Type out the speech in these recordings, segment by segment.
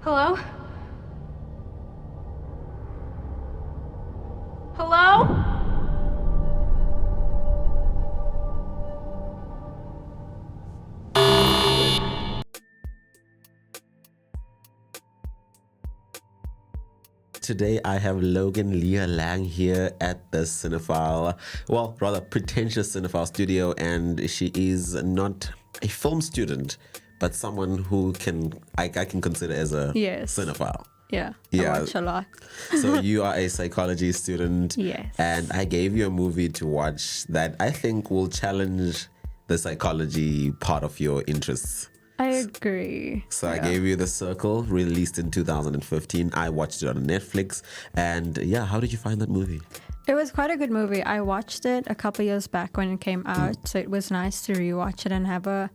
Hello? Hello? Today I have Logan Leah Lang here at the Cinephile, well, rather pretentious Cinephile studio, and she is not a film student, but someone who I can consider as a Yes. cinephile. Yeah, Yeah. I watch a lot. So you are a psychology student. Yes. And I gave you a movie to watch that I think will challenge the psychology part of your interests. I agree. So I gave you The Circle, released in 2015. I watched it on Netflix. And yeah, how did you find that movie? It was quite a good movie. I watched it a couple years back when it came out, so it was nice to rewatch it and have a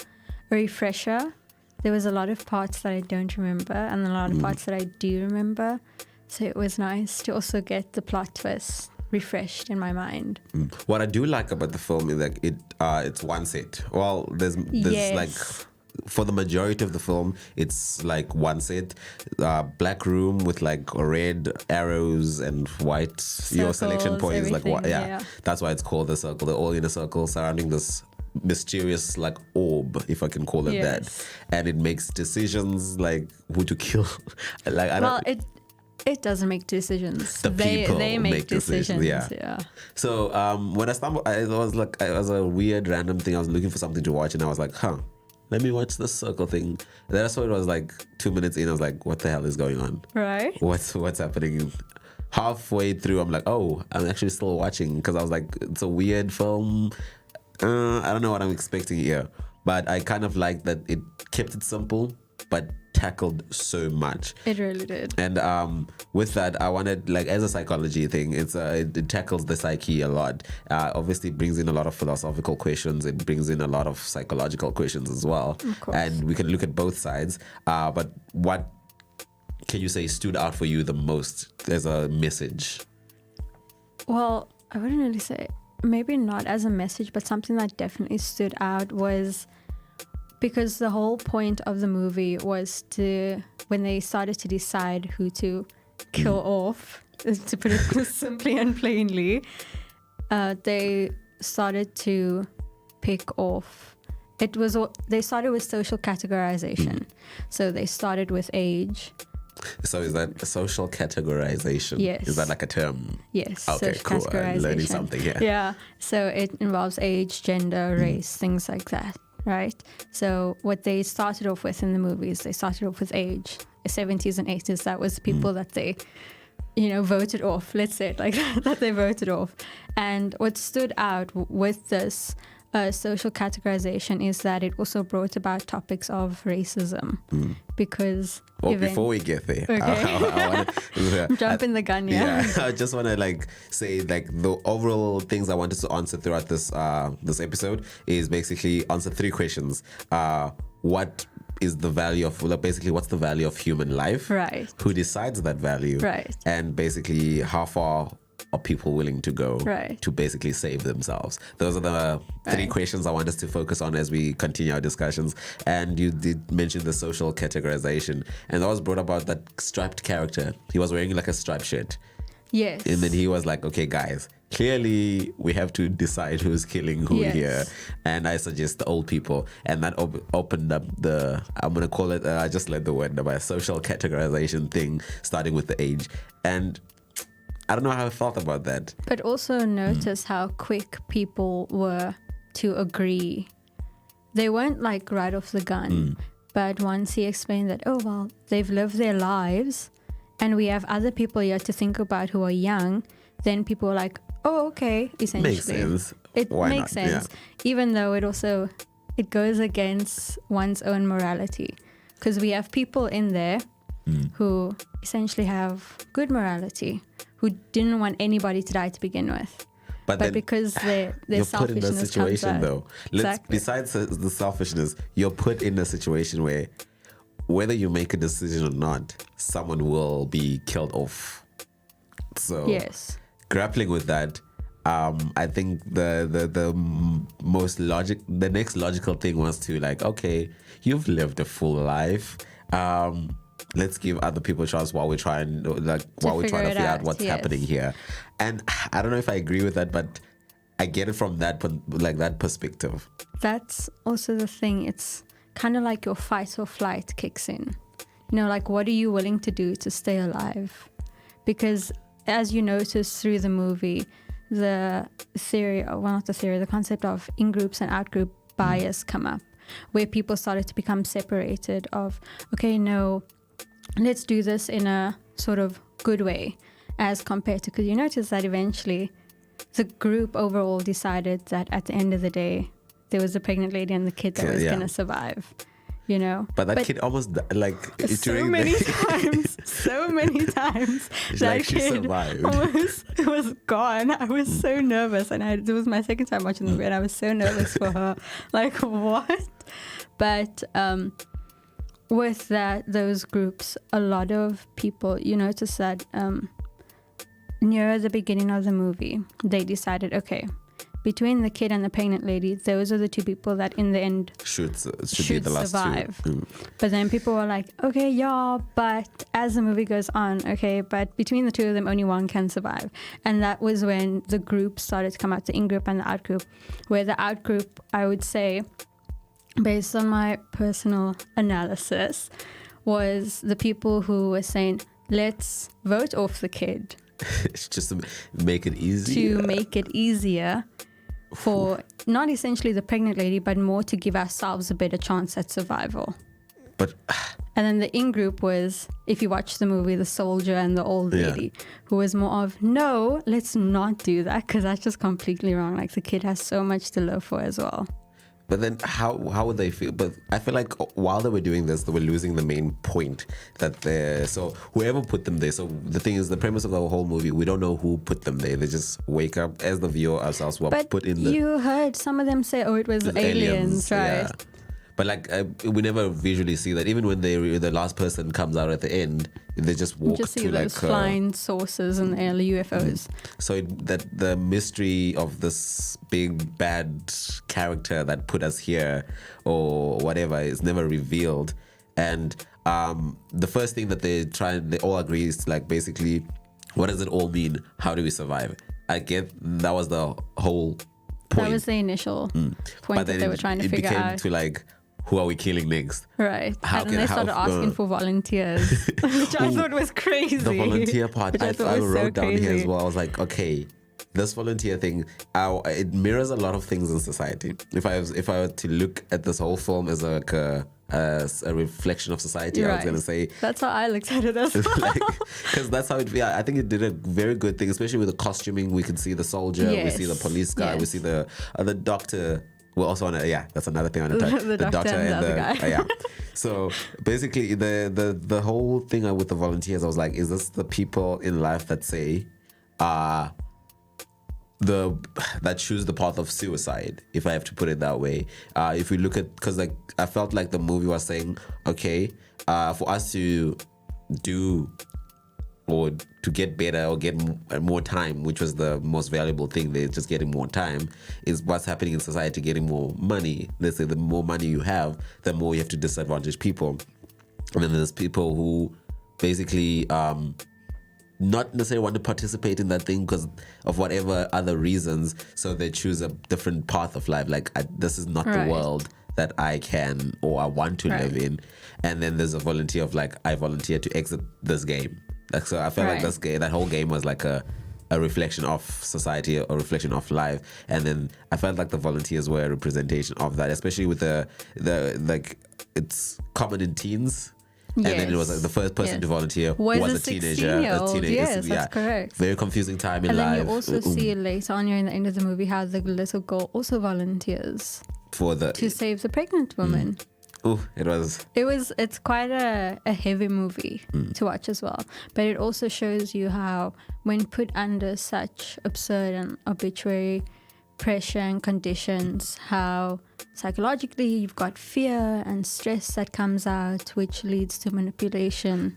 refresher. There was a lot of parts that I don't remember and a lot of parts that I do remember. So it was nice to also get the plot twist refreshed in my mind. What I do like about the film is that it's one set. Well, there's Yes. like, for the majority of the film, it's like one set, black room with like red arrows and white. Your selection Circles, point is like what? everything, Yeah, yeah. that's why it's called The Circle. They're all in a circle surrounding this mysterious like orb, if I can call it Yes. that, and it makes decisions like who to kill. Like I Well, don't. it doesn't make decisions. The people they make decisions, decisions. yeah. So when I stumbled, it was a weird random thing. I was looking for something to watch, and I was like, let me watch the circle thing. And then I saw it was like 2 minutes in. I was like, what the hell is going on? Right? What's happening? Halfway through, I'm like, oh, I'm actually still watching, because I was like, it's a weird film. I don't know what I'm expecting here, but I kind of like that it kept it simple, but tackled so much. It really did. And with that, I wanted, like, as a psychology thing, it tackles the psyche a lot. Obviously, it brings in a lot of philosophical questions. It brings in a lot of psychological questions as well. Of course. And we can look at both sides. But what can you say stood out for you the most as a message? Well, I wouldn't really say, maybe not as a message, but something that definitely stood out was because the whole point of the movie was when they started to decide who to kill off, to put it simply and plainly, they started to pick off. They started with social categorization. So they started with age. So is that social categorization? Yes. Is that like a term? Yes. Okay, social cool. I'm learning categorization. something here. Yeah. So it involves age, gender, race, things like that, right? So what they started off with in the movies, they started off with age. The 70s and 80s, that was people that they, voted off. Let's say it like that, that they voted off. And what stood out with this social categorization is that it also brought about topics of racism because Well, before we get there, Okay. I wanna, jumping the gun, yeah. I just want to say the overall things I wanted to answer throughout this episode is basically answer three questions. What is the value of, basically, what's the value of human life? Right. Who decides that value? Right. And basically, how far are people willing to go Right. to basically save themselves? Those are the three Right. questions I want us to focus on as we continue our discussions. And you did mention the social categorization, and that was brought about that striped character. He was wearing like a striped shirt, Yes. and then he was like, okay guys, clearly we have to decide who's killing who Yes. here, and I suggest the old people. And that opened up I'm gonna call it, I just let the word by social categorization thing, starting with the age. And I don't know how I felt about that. But also notice how quick people were to agree. They weren't like right off the gun. But once he explained that, oh, well, they've lived their lives and we have other people here to think about who are young, then people were like, oh, okay, essentially. Makes sense. It Why makes not? sense. Even though it goes against one's own morality. Because we have people in there who essentially have good morality, who didn't want anybody to die to begin with. But then because their you're put in a selfishness situation comes out. though. Exactly. Besides the selfishness, you're put in a situation where whether you make a decision or not, someone will be killed off. So Yes. grappling with that, I think the next logical thing was to, like, okay, you've lived a full life. let's give other people a chance while we're trying to figure out what's happening here. And I don't know if I agree with that, but I get it from that perspective. That's also the thing. It's kind of like your fight or flight kicks in. Like, what are you willing to do to stay alive? Because as you notice through the movie, the concept of in-groups and out-group bias come up, where people started to become separated of, okay, no, let's do this in a sort of good way, as compared to, because you notice that eventually the group overall decided that at the end of the day, there was a pregnant lady and the kid that was going to survive. But that kid almost so many times that kid was gone. I was so nervous, and it was my second time watching the movie, and I was so nervous for her. Like, what? But with those groups, a lot of people, you notice that near the beginning of the movie, they decided, okay, between the kid and the pregnant lady, those are the two people that in the end should be the last survive. two. But then people were like, okay, yeah, but as the movie goes on, okay, but between the two of them, only one can survive. And that was when the group started to come out, the in-group and the out-group, where the out-group, I would say, based on my personal analysis, was the people who were saying, let's vote off the kid. Just to make it easier. To make it easier for not essentially the pregnant lady, but more to give ourselves a better chance at survival. But and then the in-group was, if you watch the movie, the soldier and the old lady, who was more of, no, let's not do that, because that's just completely wrong. Like, the kid has so much to live for as well. But then how would they feel? But I feel like while they were doing this, they were losing the main point so whoever put them there. So the thing is, the premise of the whole movie, we don't know who put them there. They just wake up as the viewer ourselves were put in the... You heard some of them say, oh, it was aliens, right? Yeah. But we never visually see that. Even when the last person comes out at the end, they just walk to see those flying saucers and UFOs. So that the mystery of this big bad character that put us here or whatever is never revealed. And the first thing that they all agree is basically, what does it all mean? How do we survive? I get that was the whole point. That was the initial point that they were trying to figure out. It became to who are we killing next? Right. And then they started asking for volunteers, which I thought was crazy. The volunteer part, I wrote down here as well. I was like, okay, this volunteer thing, it mirrors a lot of things in society. If I were to look at this whole film as a reflection of society, I was going to say... That's how I looked at it as well. Because that's how it... Yeah, I think it did a very good thing, especially with the costuming. We can see the soldier, we see the police guy, we see the doctor... We're also on that's another thing on the the doctor and the guy. So basically the whole thing with the volunteers, I was like, is this the people in life that say that choose the path of suicide, if I have to put it that way? If we look at, because I felt like the movie was saying, okay, for us to do or to get better or get more time, which was the most valuable thing, they're just getting more time, is what's happening in society, getting more money. Let's say the more money you have, the more you have to disadvantage people. And then there's people who basically not necessarily want to participate in that thing because of whatever other reasons, so they choose a different path of life. This is not the world that I can or I want to live in. And then there's a volunteer of I volunteer to exit this game. So I felt like that whole game was like a reflection of society, a reflection of life. And then I felt like the volunteers were a representation of that, especially with the it's common in teens. Yes. And then it was the first person to volunteer was a teenager. Yes, that's correct. Very confusing time in life. And then you also see later on near the end of the movie how the little girl also volunteers to save the pregnant woman. It's quite a heavy movie to watch as well. But it also shows you how, when put under such absurd and arbitrary pressure and conditions, how psychologically you've got fear and stress that comes out, which leads to manipulation.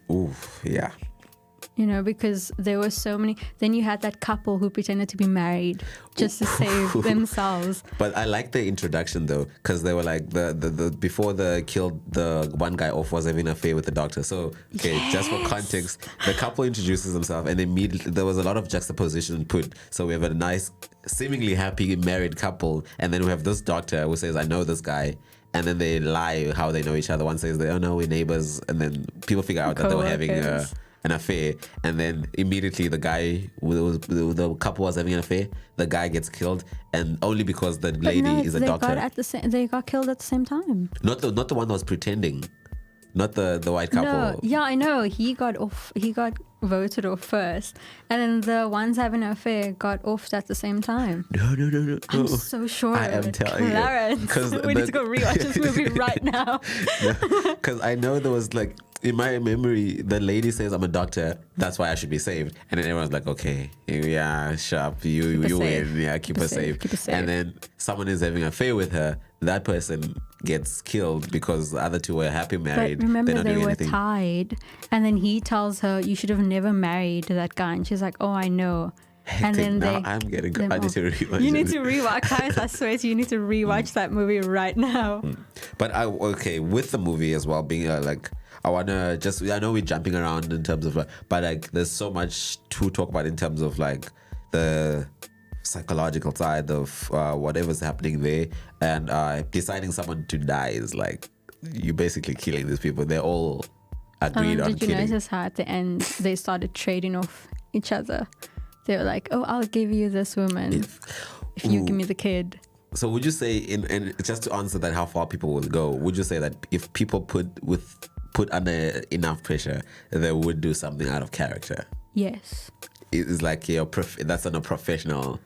You know, because there were so many. Then you had that couple who pretended to be married just to save themselves. But I like the introduction though, because they were like the before the killed the one guy off was having an affair with the doctor. So okay, just for context, the couple introduces themselves and immediately there was a lot of juxtaposition put. So we have a nice, seemingly happy married couple, and then we have this doctor who says, "I know this guy." And then they lie how they know each other. One says, "Oh no, we're neighbors," and then people figure out that they were having an affair, and then immediately the guy the couple was having an affair, the guy gets killed, and only because the lady is a doctor. They got killed at the same time. Not the one that was pretending, not the white couple. No, yeah, I know. He got voted off first, and then the ones having an affair got offed at the same time. No. I'm so sure. I am telling you, Clarence, we need to go rewatch this movie right now. Because I know there was like, in my memory, the lady says, "I'm a doctor, that's why I should be saved." And then everyone's like, "Okay, yeah, sharp, you win, yeah, keep her safe." And then someone is having an affair with her. That person gets killed because the other two were happy married. But remember, they were tied, and then he tells her, "You should have never married that guy." And she's like, "Oh, I know." And then I'm getting good. I need to rewatch. You need to rewatch. Guys, I swear to you, need to rewatch that movie right now. But with the movie as well being like, I know we're jumping around in terms of like, but like there's so much to talk about in terms of like the psychological side of whatever's happening there, and deciding someone to die is like, you're basically killing these people. They're all agreed on killing. Did you notice how at the end they started trading off each other? They were like, "Oh, I'll give you this woman if you give me the kid." So would you say, and just to answer that, how far people will go, would you say that if people put under enough pressure, they would do something out of character? Yes. It's like that's on a professional.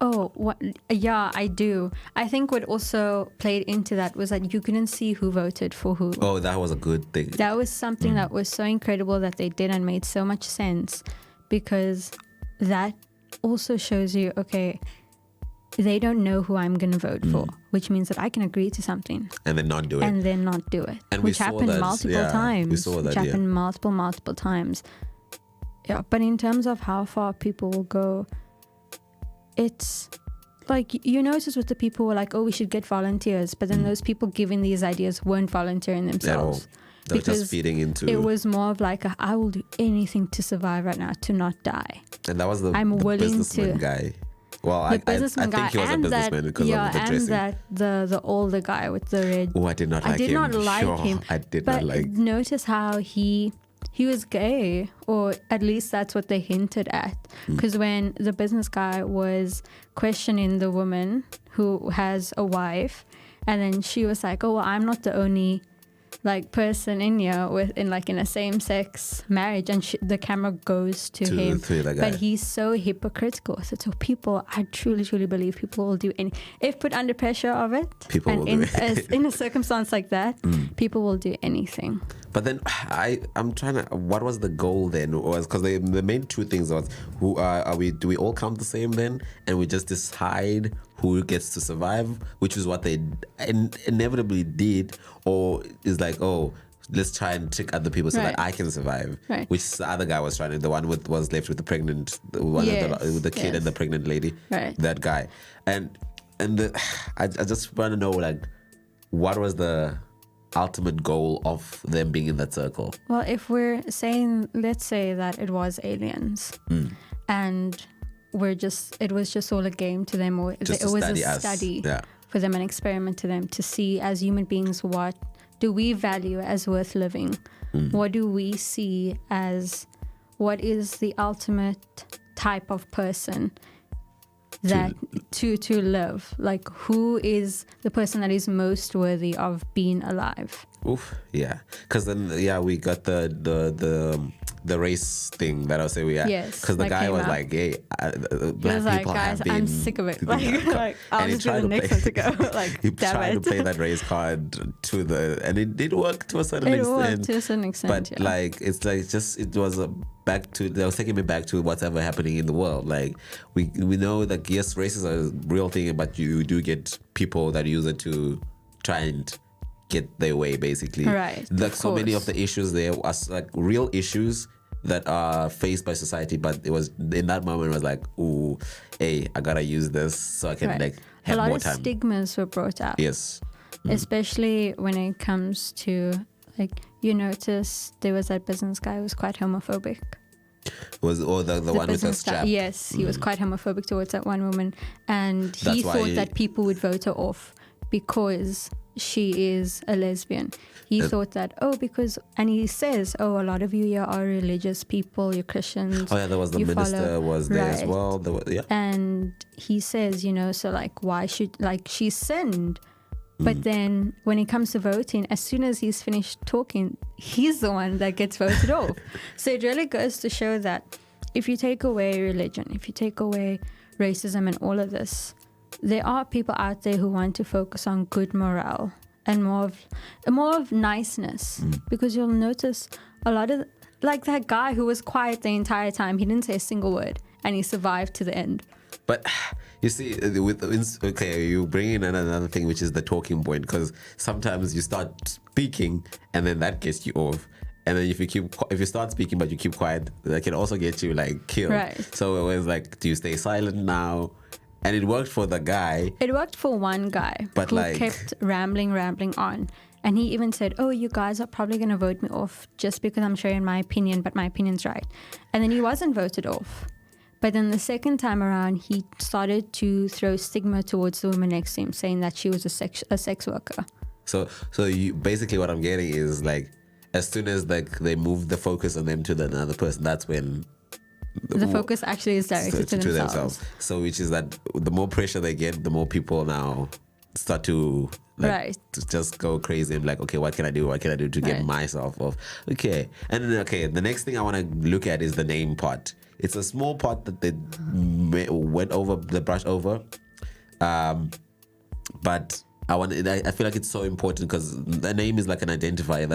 Oh, yeah, I do. I think what also played into that was that you couldn't see who voted for who. Oh, that was a good thing. That was something that was so incredible that they did and made so much sense, because that also shows you, okay, they don't know who I'm going to vote for, which means that I can agree to something. And then not do it. And then not do it. And which happened multiple times. We saw that, which happened multiple times. Yeah, but in terms of how far people will go, it's like, you notice with the people who are like, "Oh, we should get volunteers," but then those people giving these ideas weren't volunteering themselves. They were just feeding into it. Was more of like, I will do anything to survive right now, to not die. And that was the businessman guy. Well, I think he was a businessman because of the dressing. And that the older guy with the red. Oh, I did not like him. I did not like. Notice how he was gay, or at least that's what they hinted at. Because when the business guy was questioning the woman who has a wife, and then she was like, "Oh, well, I'm not the only like person in here in a same-sex marriage," and the camera goes to him, but he's so hypocritical. So people, I truly believe people will do if put under pressure of it, in a circumstance like that, people will do anything. But then I'm trying to, what was the goal then? Was because the main two things was, do we all count the same then, and we just decide who gets to survive, which is what they inevitably did, or is like, oh, let's try and trick other people so that I can survive, which the other guy was trying to, the one was left with the pregnant, with the kid and the pregnant lady, that guy, and I just want to know, like, what was the ultimate goal of them being in that circle? Well, if we're saying, let's say that it was aliens, and it was just all a game to them, or it was a study for them, an experiment to them, to see as human beings, what do we value as worth living? What do we see as, what is the ultimate type of person that to live? Like, who is the person that is most worthy of being alive? Oof, yeah. Because then, we got the race thing that I'll say because the guy was like, "Hey, black people guys, have been." I'm sick of it. Like I'll just be the next one to go. Like, he tried to play that race card and it did work to a certain extent. It worked to a certain extent, but like, it's like it was they was taking me back to what's ever happening in the world. Like, we know that yes, races are a real thing, but you do get people that use it to try and get their way, basically. Right. Like, so many of the issues there was like real issues that are faced by society, but it was in that moment it was like, ooh, hey, I gotta use this so I can like have a lot more of time. stigmas were brought up. Yes. Especially when it comes to, like, you notice there was that business guy who was quite homophobic. Was the one with the business strap? guy, yes, he was quite homophobic towards that one woman, and he thought that people would vote her off because she is a lesbian. He thought that, and he says, a lot of you here are religious people, you're Christians. Oh yeah, there was the minister was there as well. And he says, so like, why should, like, she sinned. But then when it comes to voting, as soon as he's finished talking, he's the one that gets voted off. So it really goes to show that if you take away religion, if you take away racism and all of this, there are people out there who want to focus on good morale and more of niceness. Because you'll notice a lot of, like that guy who was quiet the entire time, he didn't say a single word and he survived to the end. But you see, you bring in another thing, which is the talking point, because sometimes you start speaking and then that gets you off. And then if you start speaking but you keep quiet, that can also get you like killed. Right. So it was like, do you stay silent now? And it worked for the guy. It worked for one guy who kept rambling on. And he even said, you guys are probably going to vote me off just because I'm sharing my opinion, but my opinion's right. And then he wasn't voted off. But then the second time around, he started to throw stigma towards the woman next to him, saying that she was a sex worker. So you basically, what I'm getting is like, as soon as like they move the focus on them to another person, that's when the focus actually is directed to themselves. So which is that the more pressure they get, the more people now start to to just go crazy and like, okay, what can I do to get myself off? Okay. And then, the next thing I want to look at is the name part. It's a small part that they brushed over, but I feel like it's so important because the name is like an identifier.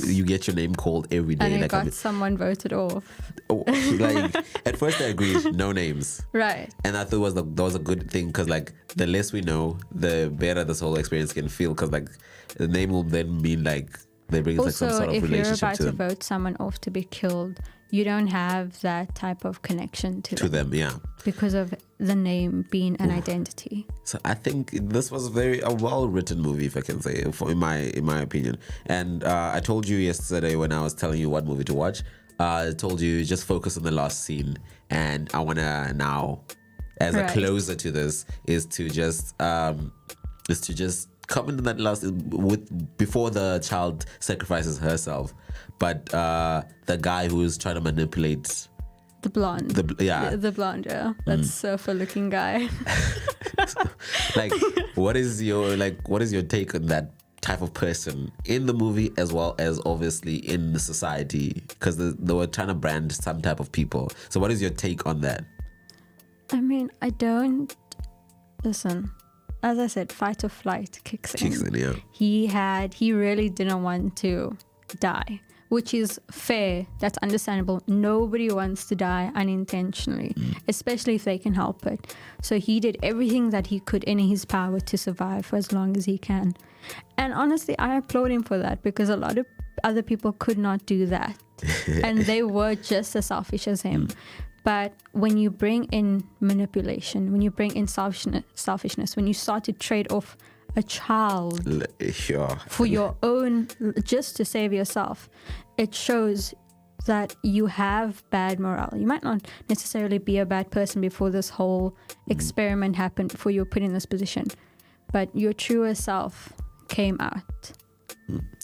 You get your name called every day. And it got someone voted off. Like at first I agreed, no names. Right. And I thought that was a good thing because like the less we know, the better this whole experience can feel, because like the name will then mean like they bring like some sort of relationship to them. Also, if you're about to vote someone off to be killed, you don't have that type of connection to them. Yeah. Because of the name being an identity. So I think this was a well-written movie, if I can say, in my opinion. And I told you yesterday when I was telling you what movie to watch, I told you just focus on the last scene. And I want to now, as a closer to this, is to just come into that last before the child sacrifices herself, but the guy who is trying to manipulate the blonde, the blonde, that surfer-looking guy. Like, what is your take on that type of person in the movie as well as obviously in the society? Because they were trying to brand some type of people. So, what is your take on that? I mean, I don't listen. As I said, fight or flight kicks in. Yeah. He really didn't want to die, which is fair. That's understandable. Nobody wants to die unintentionally, especially if they can help it. So he did everything that he could in his power to survive for as long as he can. And honestly, I applaud him for that, because a lot of other people could not do that. And they were just as selfish as him. But when you bring in manipulation, when you bring in selfishness, when you start to trade off a child for your own, just to save yourself, it shows that you have bad morale. You might not necessarily be a bad person before this whole experiment happened, before you were put in this position, but your truer self came out.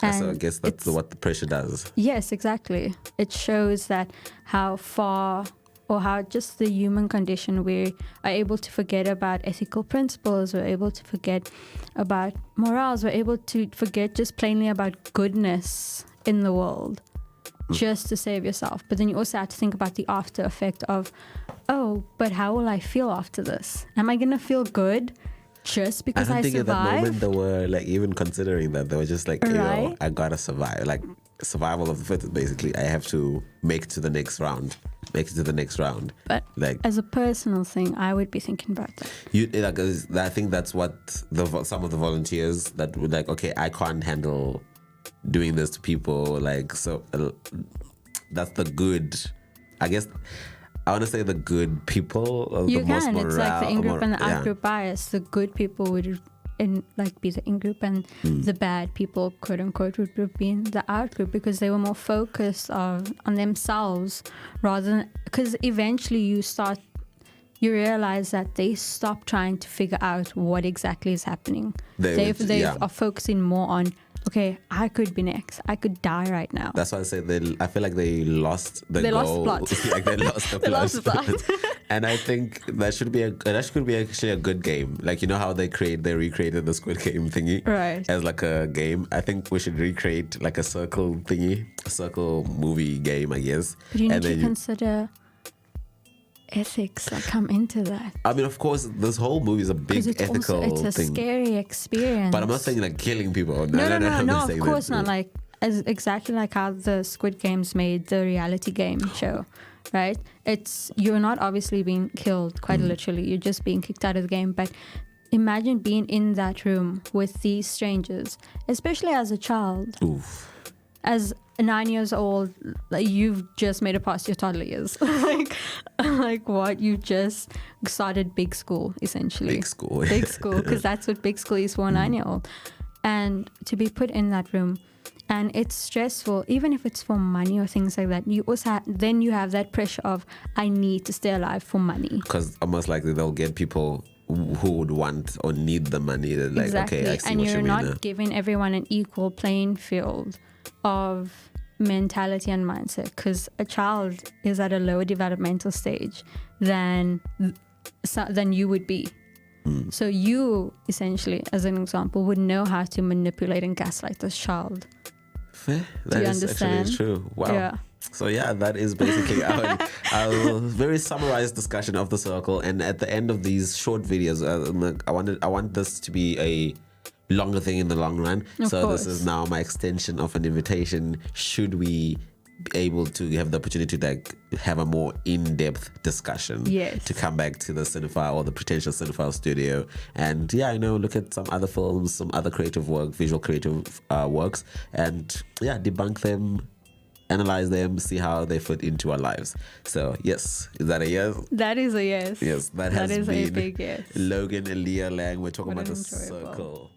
So I guess that's what the pressure does. Yes, exactly. It shows that how far, or how just the human condition, we are able to forget about ethical principles, we're able to forget about morals, we're able to forget just plainly about goodness in the world, just to save yourself. But then you also have to think about the after effect of, but how will I feel after this? Am I going to feel good just because I survived? I don't think at that moment they were like even considering that. They were just like, I gotta survive. Like, survival of the fittest, basically. I have to make it to the next round. But like, as a personal thing, I would be thinking about that. I think that's what some of the volunteers that were like, okay, I can't handle doing this to people. Like, so that's the good. I guess I want to say the good people. Or You the most can. It's like the in-group and the yeah. out-group bias. The good people would be the in-group, and the bad people, quote unquote, would have been the out-group, because they were more focused on themselves rather than, because eventually you realize that they stop trying to figure out what exactly is happening. They are focusing more on, okay, I could be next. I could die right now. That's why I say I feel like they lost the goal. Lost plot. Like they lost the They plot. lost the plot. And I think that could be actually a good game. Like, you know how they recreated the Squid Game thingy, Right, as like a game. I think we should recreate like a circle thingy, a circle movie game, I guess. but you need to consider ethics that come into that. I mean, of course, this whole movie is a big ethical it's a thing. Scary experience. But I'm not saying like killing people. No, No, not of course not. Like, exactly like how the Squid Games made the reality game show, right? You're not obviously being killed, quite literally. You're just being kicked out of the game. But imagine being in that room with these strangers, especially as a child. Oof. As 9 years old, like, you've just made it past your toddler years. like what? You just started big school, essentially. Big school. Big school, because that's what big school is for a 9-year-old. And to be put in that room, and it's stressful, even if it's for money or things like that. You also then you have that pressure of, I need to stay alive for money. Because almost likely they'll get people who would want or need the money. They're like, exactly. okay, I see and what you mean. you're not giving everyone an equal playing field of mentality and mindset, because a child is at a lower developmental stage than you would be. So you, essentially, as an example, would know how to manipulate and gaslight this child. Fair. Do you That is understand? actually true. Wow. Yeah. So yeah, that is basically our very summarized discussion of the circle. And at the end of these short videos, I want this to be a longer thing in the long run. Of so course. this is now my extension of an invitation. Should we be able to have the opportunity to like have a more in-depth discussion, Yes. to come back to the Cinephile or the potential Cinephile studio, and look at some other films, some other visual creative works, and debunk them, analyze them, see how they fit into our lives. So yes, is that a yes? That is a yes. Yes, that has is been a big yes. Logan and Leah Lang. We're talking What about the an enjoyable. circle.